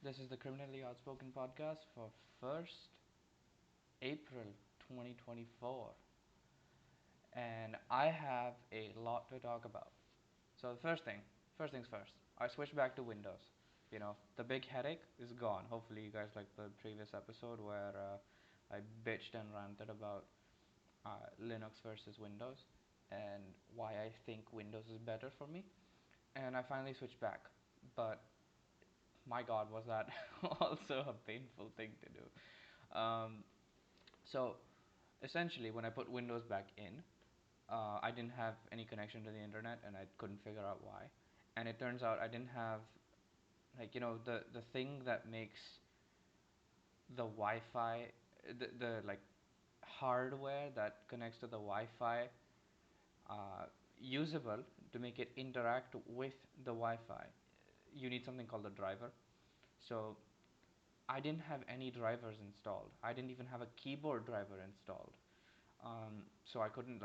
This is the Criminally Outspoken podcast for 1st April 2024, and I have a lot to talk about. So the first things first, I switched back to Windows. The big headache is gone. Hopefully, you guys liked the previous episode where I bitched and ranted about Linux versus Windows and why I think Windows is better for me. And I finally switched back, but my God, was that also a painful thing to do. So essentially, when I put Windows back in, I didn't have any connection to the internet, and I couldn't figure out why. And it turns out I didn't have the thing that makes the Wi-Fi, the like hardware that connects to the Wi-Fi usable to make it interact with the Wi-Fi. You need something called a driver. So I didn't have any drivers installed. I didn't even have a keyboard driver installed. So I couldn't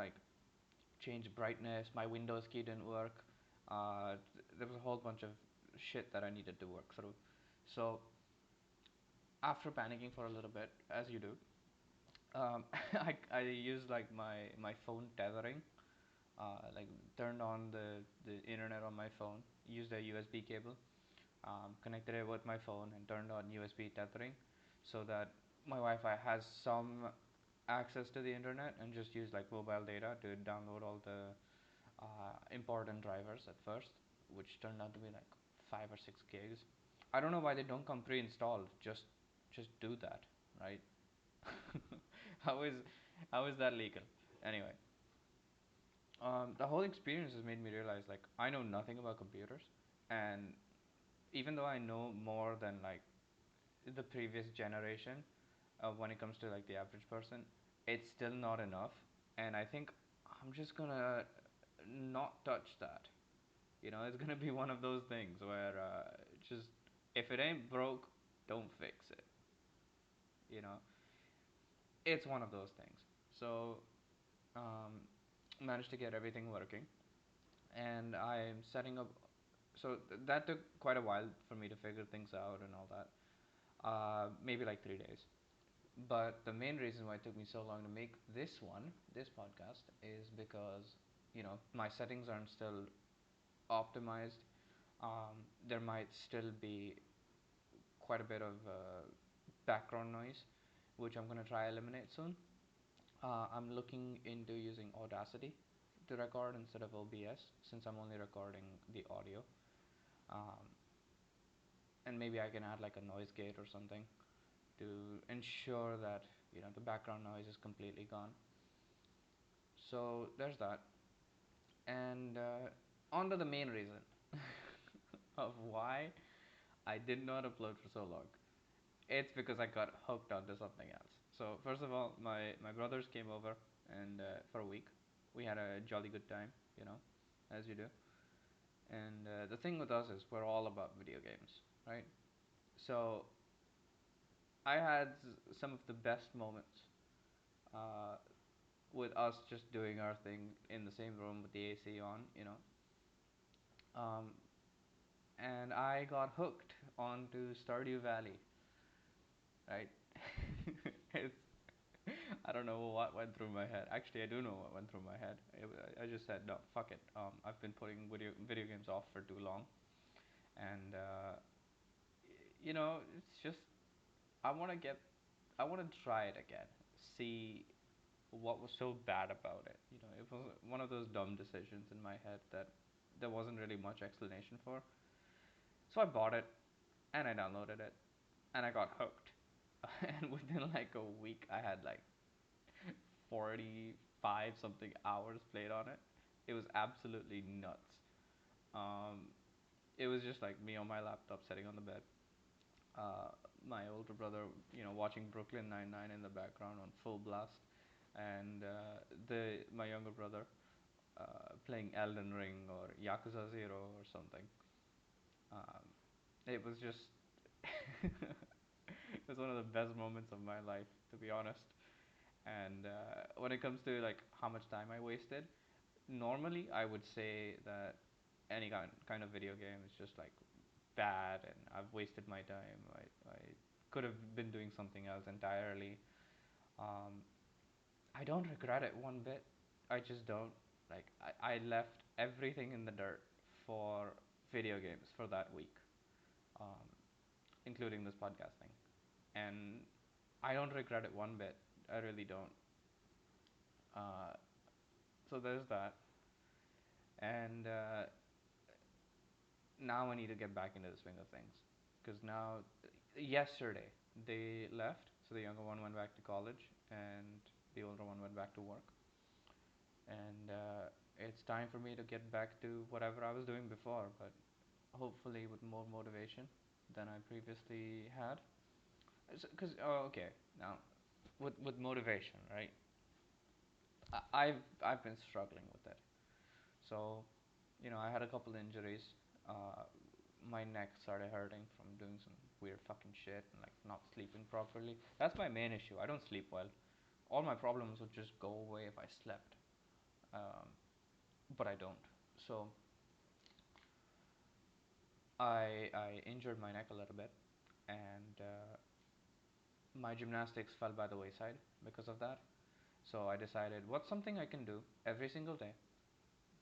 change brightness. My Windows key didn't work. There was a whole bunch of shit that I needed to work through. So after panicking for a little bit, as you do, I used my phone tethering, like turned on the internet on my phone, used a USB cable, connected it with my phone, and turned on USB tethering, so that my Wi-Fi has some access to the internet, and just use like mobile data to download all the important drivers at first, which turned out to be like 5 or 6 gigs. I don't know why they don't come pre-installed. Just do that, right? how is how is that legal? Anyway, the whole experience has made me realize like I know nothing about computers, and even though I know more than like the previous generation, when it comes to like the average person, it's still not enough. And I think I'm just gonna not touch that. It's gonna be one of those things where just if it ain't broke, don't fix it. You know, it's one of those things. So um, managed to get everything working, and I'm setting up. So that took quite a while for me to figure things out and all that. Maybe like 3 days. But the main reason why it took me so long to make this podcast, is because my settings aren't still optimized. There might still be quite a bit of background noise, which I'm gonna try eliminate soon. I'm looking into using Audacity to record instead of OBS, since I'm only recording the audio. Um, and maybe I can add like a noise gate or something to ensure that the background noise is completely gone. So there's that, and on to the main reason of why I did not upload for so long. It's because I got hooked onto something else. So first of all, my brothers came over, and for a week we had a jolly good time, as you do. And the thing with us is we're all about video games, right? So I had some of the best moments uh, with us just doing our thing in the same room with the AC on, Um, and I got hooked onto Stardew Valley, right? it's I don't know what went through my head. Actually, I do know what went through my head. I just said, no, fuck it. I've been putting video games off for too long, and it's just I want to get, I want to try it again. See what was so bad about it. It was one of those dumb decisions in my head that there wasn't really much explanation for. So I bought it, and I downloaded it, and I got hooked. And within like a week, I had like 45 something hours played on it. It was absolutely nuts. Um, it was just like me on my laptop sitting on the bed. Uh, my older brother, watching Brooklyn Nine-Nine in the background on full blast, and the my younger brother playing Elden Ring or Yakuza Zero or something. Um, it was just it was one of the best moments of my life, to be honest. And when it comes to like how much time I wasted, normally I would say that any kind of video game is just like bad and I've wasted my time. I could have been doing something else entirely. Um, I don't regret it one bit. I just don't. Like, I left everything in the dirt for video games for that week, um, including this podcasting. And I don't regret it one bit. I really don't. Uh, so there's that. And now I need to get back into the swing of things. Because now, yesterday, they left. So the younger one went back to college, and the older one went back to work. And it's time for me to get back to whatever I was doing before, but hopefully with more motivation than I previously had. Because okay, now with motivation, right? I've been struggling with it. So, I had a couple injuries. Uh, my neck started hurting from doing some weird fucking shit and like not sleeping properly. That's my main issue. I don't sleep well. All my problems would just go away if I slept, um, but I don't. So I injured my neck a little bit, and my gymnastics fell by the wayside because of that. So I decided what's something I can do every single day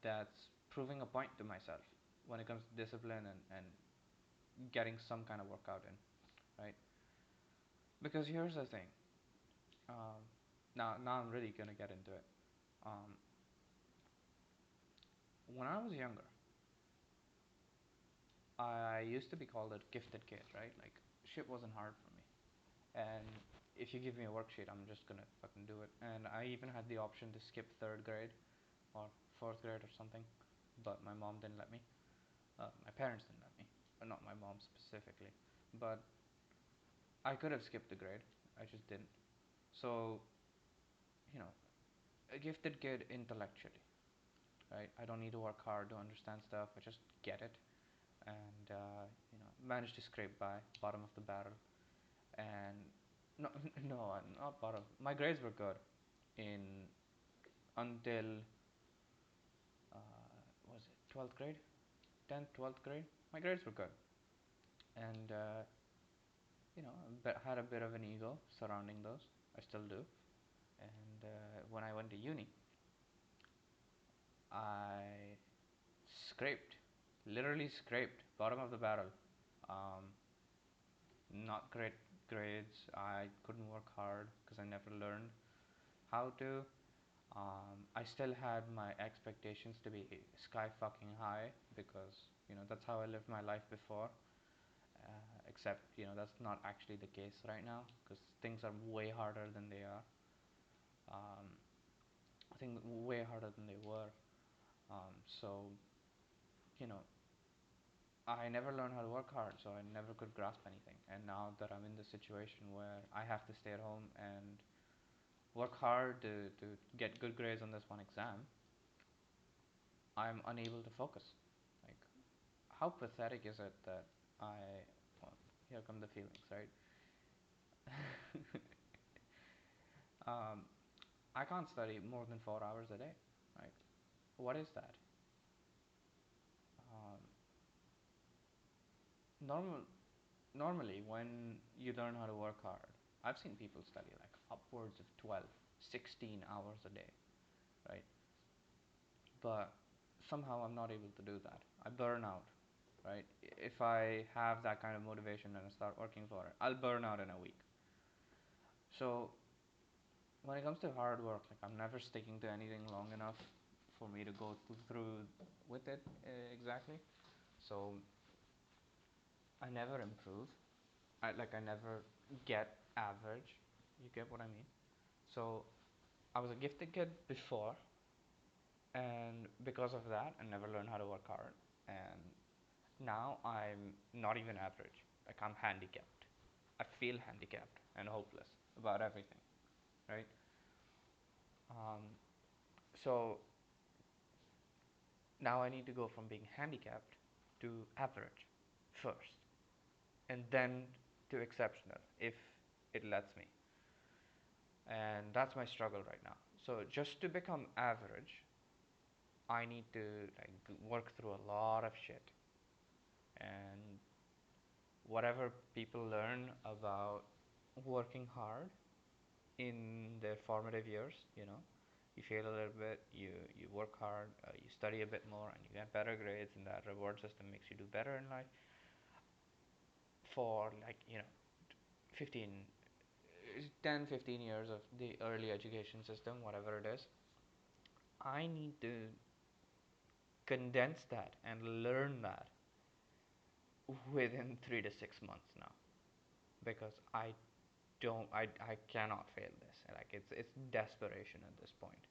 that's proving a point to myself when it comes to discipline and getting some kind of workout in, right? Because here's the thing. Now I'm really gonna get into it. Um, when I was younger, I used to be called a gifted kid, right? Like shit wasn't hard for me, and if you give me a worksheet, I'm just gonna fucking do it. And I even had the option to skip third grade or fourth grade or something, but my mom didn't let me. My parents didn't let me, not my mom specifically, but I could have skipped the grade. I just didn't. So, you know, a gifted kid intellectually, right? I don't need to work hard to understand stuff. I just get it, and managed to scrape by bottom of the barrel. And no, no, not bottom. My grades were good in until was it 12th grade, 10th, 12th grade. My grades were good, and had a bit of an ego surrounding those. I still do. And when I went to uni, I scraped, literally scraped, bottom of the barrel. Um, Not great grades. I couldn't work hard because I never learned how to. I still had my expectations to be sky fucking high because that's how I lived my life before. Except that's not actually the case right now because things are way harder than they are. Um, I think way harder than they were. So you know I never learned how to work hard, so I never could grasp anything. And now that I'm in the situation where I have to stay at home and work hard to get good grades on this one exam, I'm unable to focus. Like, how pathetic is it that well, here come the feelings, right? um, I can't study more than 4 hours a day. Like, what is that? Um, normal, Normally, when you learn how to work hard, I've seen people study like upwards of 12, 16 hours a day, right? But somehow I'm not able to do that. I burn out, right? If I have that kind of motivation and I start working for it, I'll burn out in a week. So when it comes to hard work, like I'm never sticking to anything long enough for me to go through with it exactly. So I never improve. I never get average. You get what I mean? So I was a gifted kid before, and because of that, I never learned how to work hard. And now I'm not even average. Like I'm handicapped. I feel handicapped and hopeless about everything, right? Um, so now I need to go from being handicapped to average first, and then to exceptional if it lets me. And that's my struggle right now. So just to become average, I need to like work through a lot of shit, and whatever people learn about working hard in their formative years, you fail a little bit, you work hard, you study a bit more, and you get better grades, and that reward system makes you do better in life for like 15 10 15 years of the early education system, whatever it is. I need to condense that and learn that within 3 to 6 months now, because I cannot fail this. Like it's desperation at this point.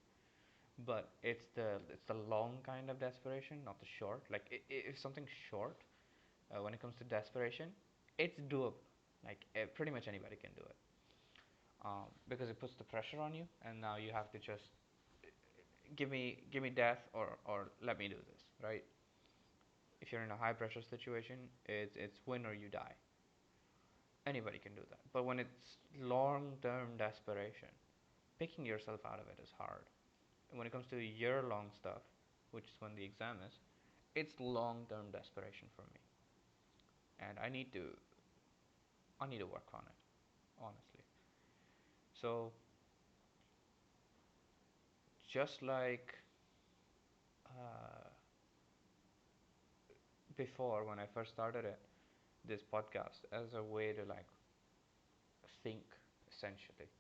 But it's the long kind of desperation, not the short. Like if something's short, when it comes to desperation, it's doable. Like pretty much anybody can do it, because it puts the pressure on you, and now you have to just give me death, or let me do this, right? If you're in a high pressure situation, it's win or you die. Anybody can do that. But when it's long term desperation, picking yourself out of it is hard. And when it comes to year long stuff, which is when the exam is, it's long term desperation for me. And I need to work on it, honestly. So just like uh, before, when I first started this podcast as a way to like think, essentially,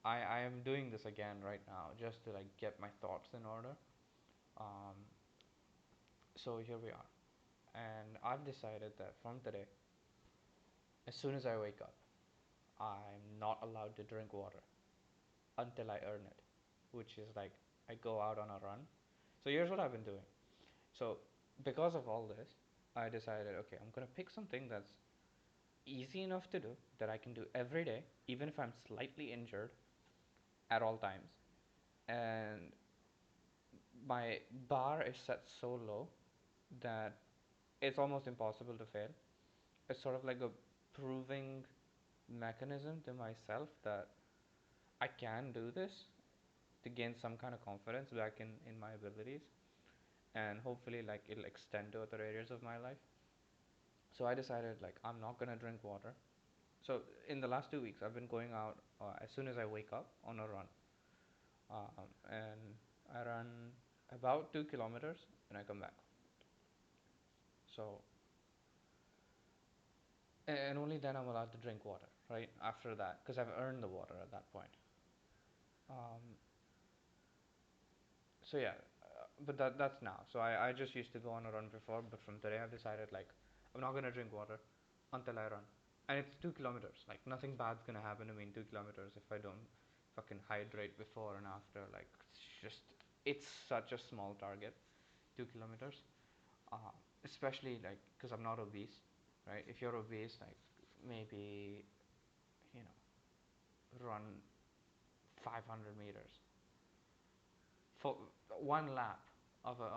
I am doing this again right now just to like get my thoughts in order. Um, so here we are, and I've decided that from today, as soon as I wake up, I'm not allowed to drink water until I earn it, which is like I go out on a run. So here's what I've been doing. So because of all this, I decided, okay, I'm gonna pick something that's easy enough to do, that I can do every day, even if I'm slightly injured at all times. And my bar is set so low that it's almost impossible to fail. It's sort of like a proving mechanism to myself that I can do this, to gain some kind of confidence back in my abilities, and hopefully like it'll extend to other areas of my life. So I decided like I'm not gonna drink water. So in the last 2 weeks, I've been going out as soon as I wake up on a run, and I run about 2 kilometers and I come back. So and only then I'm allowed to drink water, right? After that, because I've earned the water at that point. Um, so yeah, but that's now. So I just used to go on a run before, but from today I've decided like I'm not gonna drink water until I run, and it's 2 kilometers. Like nothing bad's gonna happen to me in 2 kilometers if I don't fucking hydrate before and after. Like it's such a small target, 2 kilometers. Uh, Especially like because I'm not obese, right? If you're obese, like maybe you know run 500 meters for one lap of a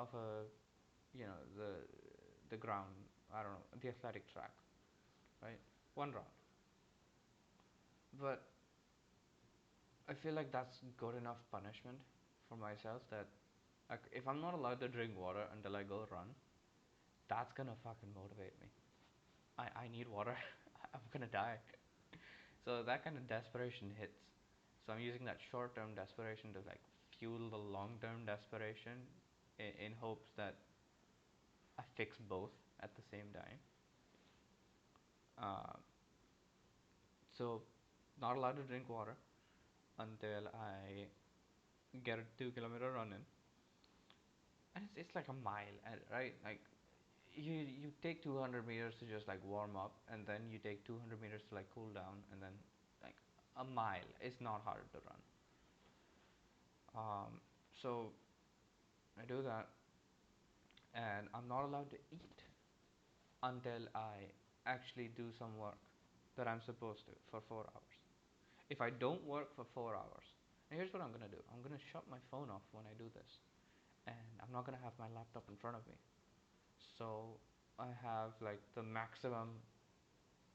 the ground. I don't know, the athletic track, right? One round. But I feel like that's good enough punishment for myself, that like if I'm not allowed to drink water until I go run, that's gonna fucking motivate me. I need water. I'm gonna die. So that kind of desperation hits. So I'm using that short term desperation to like fuel the long term desperation, in hopes that I fix both at the same time. Uh, so not allowed to drink water until I get a 2 kilometer run in, and it's like a mile, right? Like you take 200 meters to just like warm up, and then you take 200 meters to like cool down, and then like a mile is not hard to run. So I do that, and I'm not allowed to eat until I actually do some work that I'm supposed to for 4 hours. If I don't work for 4 hours, and here's what I'm gonna do: I'm gonna shut my phone off when I do this, and I'm not gonna have my laptop in front of me. So I have like the maximum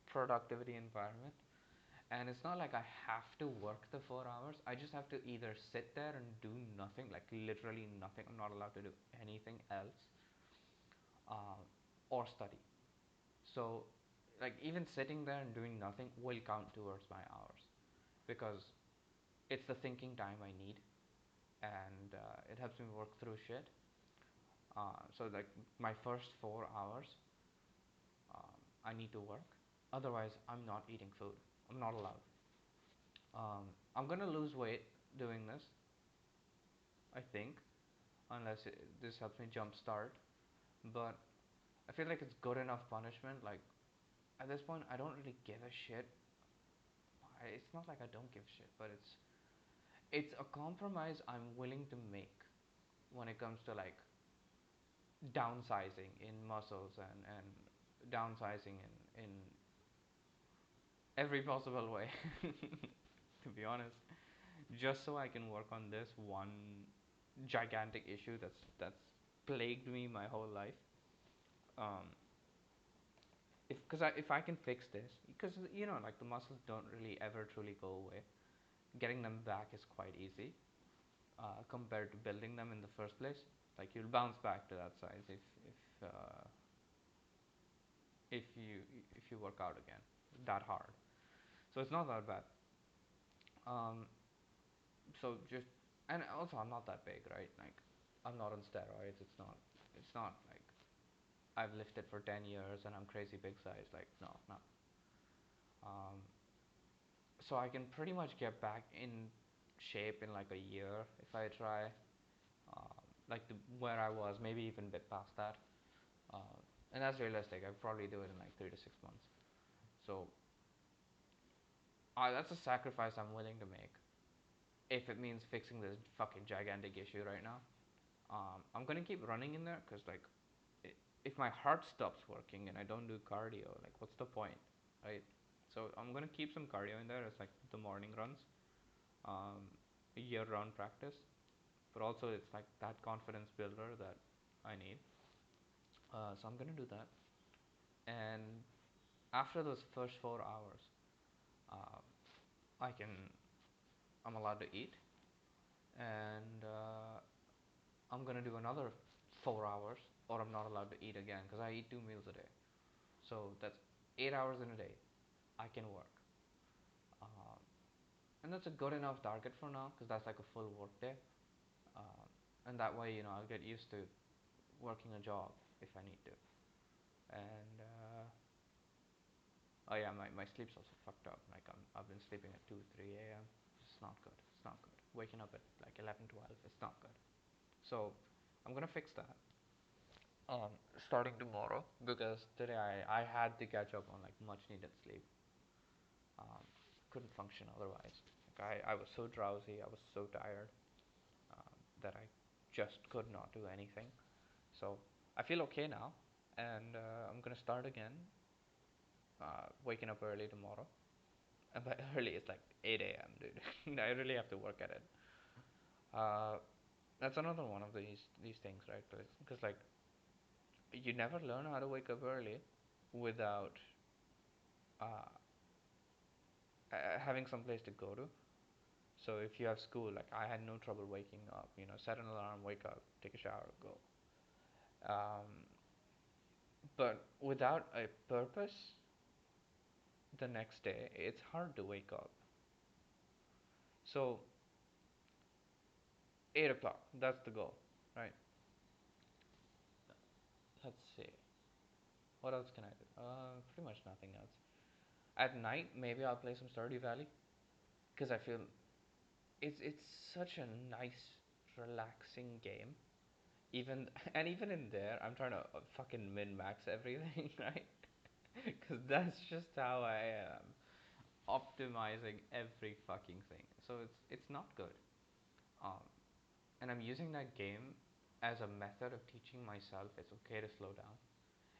productivity environment, and it's not like I have to work the 4 hours. I just have to either sit there and do nothing, like literally nothing. I'm not allowed to do anything else, or study. So, like even sitting there and doing nothing will count towards my hours because it's the thinking time I need, and it helps me work through shit. So like my first 4 hours, I need to work. Otherwise, I'm not eating food. I'm not allowed. I'm gonna lose weight doing this, I think, unless this helps me jumpstart. But I feel like it's good enough punishment. Like at this point, I don't really give a shit. It's not like I don't give a shit, but it's a compromise I'm willing to make when it comes to like downsizing in muscles and downsizing in every possible way. To be honest, just so I can work on this one gigantic issue that's plagued me my whole life. Um, if I can fix this, because like the muscles don't really ever truly go away. Getting them back is quite easy compared to building them in the first place. Like you'll bounce back to that size if you if you work out again that hard. So it's not that bad. Um, so just and also I'm not that big, right? Like I'm not on steroids. It's not like I've lifted for 10 years and I'm crazy big size. Like no, no. Um, so I can pretty much get back in shape in like a year if I try. Like where I was, maybe even a bit past that. Uh, and that's realistic. I probably do it in like 3 to 6 months. So that's a sacrifice I'm willing to make if it means fixing this fucking gigantic issue right now. I'm gonna keep running in there because like, if my heart stops working and I don't do cardio, like what's the point, right? So I'm gonna keep some cardio in there as like the morning runs, um, year-round practice. But also it's like that confidence builder that I need. So I'm gonna do that, and after those first 4 hours, uh, I can I'm allowed to eat, and I'm gonna do another 4 hours, or I'm not allowed to eat again because I eat 2 meals a day. So that's 8 hours in a day. I can work, um, and that's a good enough target for now because that's like a full work day, and that way I'll get used to working a job if I need to. And oh yeah, my sleep's also fucked up. Like I've been sleeping at 2 3 a.m. It's not good. It's not good. Waking up at like 11 12. It's not good. So I'm gonna fix that. Starting tomorrow because today I had to catch up on like much needed sleep. Um, couldn't function otherwise. Like I was so drowsy. I was so tired that I just could not do anything. So I feel okay now, and I'm gonna start again. Waking up early tomorrow. And by early, it's like 8 a.m., dude. I really have to work at it. Uh, that's another one of these things, right? Because like you never learn how to wake up early without uh, having some place to go to. So if you have school, like I had no trouble waking up. Set an alarm, wake up, take a shower, go. Um, but without a purpose, the next day it's hard to wake up. So 8 o'clock, that's the goal, right? Let's see. What else can I do? Pretty much nothing else. At night, maybe I'll play some Stardew Valley because I feel it's such a nice, relaxing game. Even in there, I'm trying to fucking min max everything, right? Because that's just how I am, optimizing every fucking thing. So it's not good. Um, and I'm using that game as a method of teaching myself it's okay to slow down.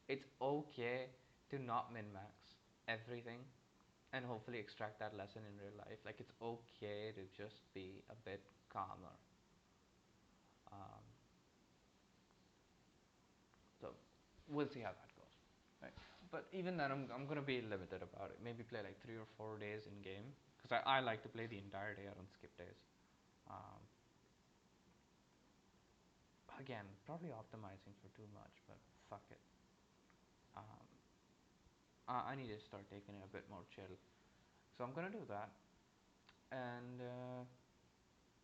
It's okay to not min max everything and hopefully extract that lesson in real life. Like it's okay to just be a bit calmer. Um, so we'll see how that goes. Right. But even then, I'm gonna be limited about it. Maybe play like 3 or 4 days in game because I like to play the entire day. I don't skip days. Um, Again, probably optimizing for too much, but fuck it. I need to start taking it a bit more chill. So I'm gonna do that, and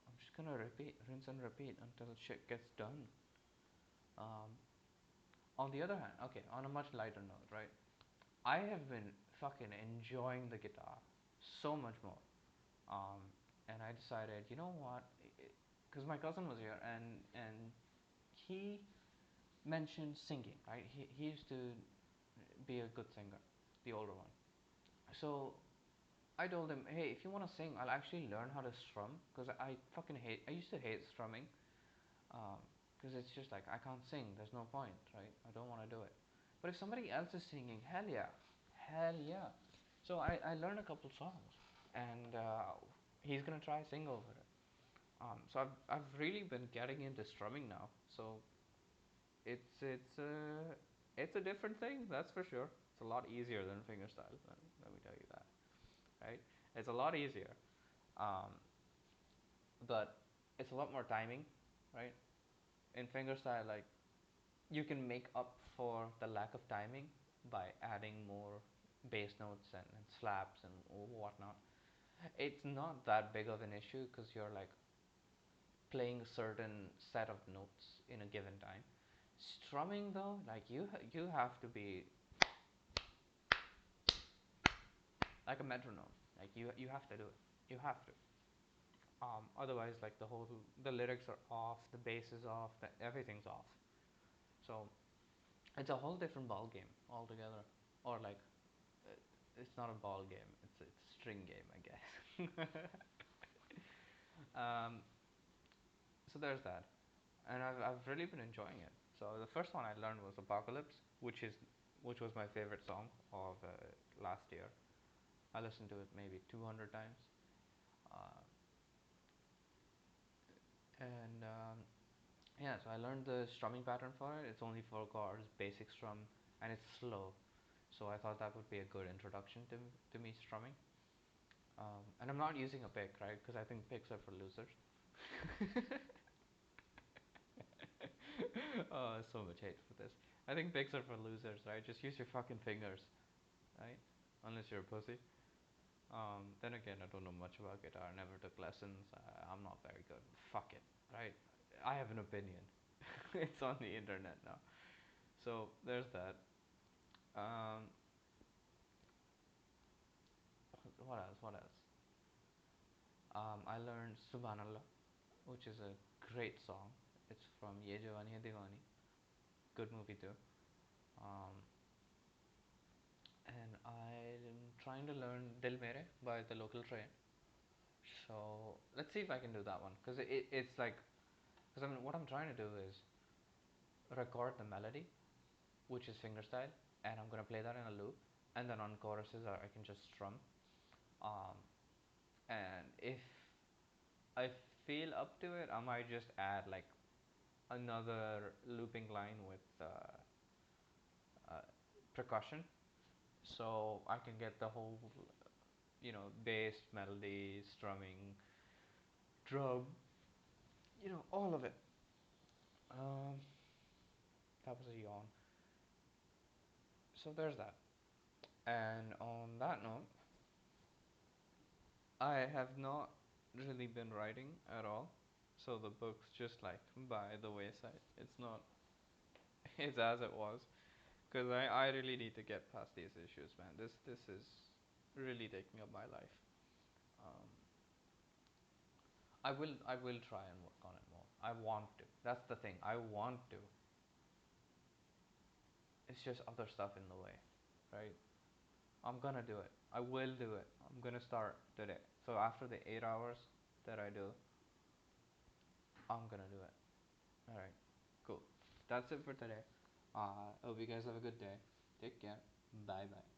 I'm just gonna repeat, rinse and repeat until shit gets done. Um, on the other hand, okay, on a much lighter note, right? I have been fucking enjoying the guitar so much more. Um, and I decided, you know what? Because my cousin was here, and he mentioned singing, right? He used to be a good singer, the older one. So I told him, hey, if you want to sing, I'll actually learn how to strum because I fucking hate. I used to hate strumming because it's just like I can't sing. There's no point, right? I don't want to do it. But if somebody else is singing, hell yeah, hell yeah. So I learned a couple songs, and he's gonna try sing over it. So I've really been getting into strumming now. So it's it's a different thing, that's for sure. It's a lot easier than fingerstyle. Let me tell you that, right? It's a lot easier, um, but it's a lot more timing, right? In fingerstyle, like you can make up for the lack of timing by adding more bass notes and slaps and whatnot. It's not that big of an issue because you're like playing a certain set of notes in a given time. Strumming though, like you have to be like a metronome. Like you have to do it. You have to. Otherwise, like the lyrics are off, the bass is off, everything's off. So it's a whole different ball game altogether. Or like, uh, it's not a ball game. It's a string game, I guess. um, so there's that, and I've really been enjoying it. So the first one I learned was Apocalypse, which was my favorite song of last year. I listened to it maybe 200 times. Uh, and Yeah, so I learned the strumming pattern for it. It's only 4 chords, basic strum, and it's slow. So I thought that would be a good introduction to me strumming. And I'm not using a pick, right? Because I think picks are for losers. Oh, so much hate for this. I think picks are for losers, right? Just use your fucking fingers, right? Unless you're a pussy. Then again, I don't know much about guitar. I never took lessons. I'm not very good. Fuck it, right? I have an opinion. It's on the internet now. So there's that. Um, what else? What else? I learned Subhanallah, which is a great song. It's from Ye Jawani Hai Diwani. Good movie too. Um, and I'm trying to learn Dil Mere by the local train. So let's see if I can do that one because it's like because what I'm trying to do is record the melody, which is fingerstyle, and I'm gonna play that in a loop, and then on choruses I can just strum. Um, and if I feel up to it, I might just add like another looping line with uh, percussion, so I can get the whole, bass, melody, strumming, drum, all of it. Um, that was a yawn. So there's that. And on that note, I have not really been writing at all. So the book's just like by the wayside. It's not, it's as it was. Because I really need to get past these issues, man. This is really taking up my life. Um, I will try and work on it more. I want to. That's the thing. I want to. It's just other stuff in the way, right? I'm gonna do it. I will do it. I'm gonna start today. So after the 8 hours that I do, I'm gonna do it. All right. Cool. That's it for today. Hope you guys have a good day. Take care. Bye bye.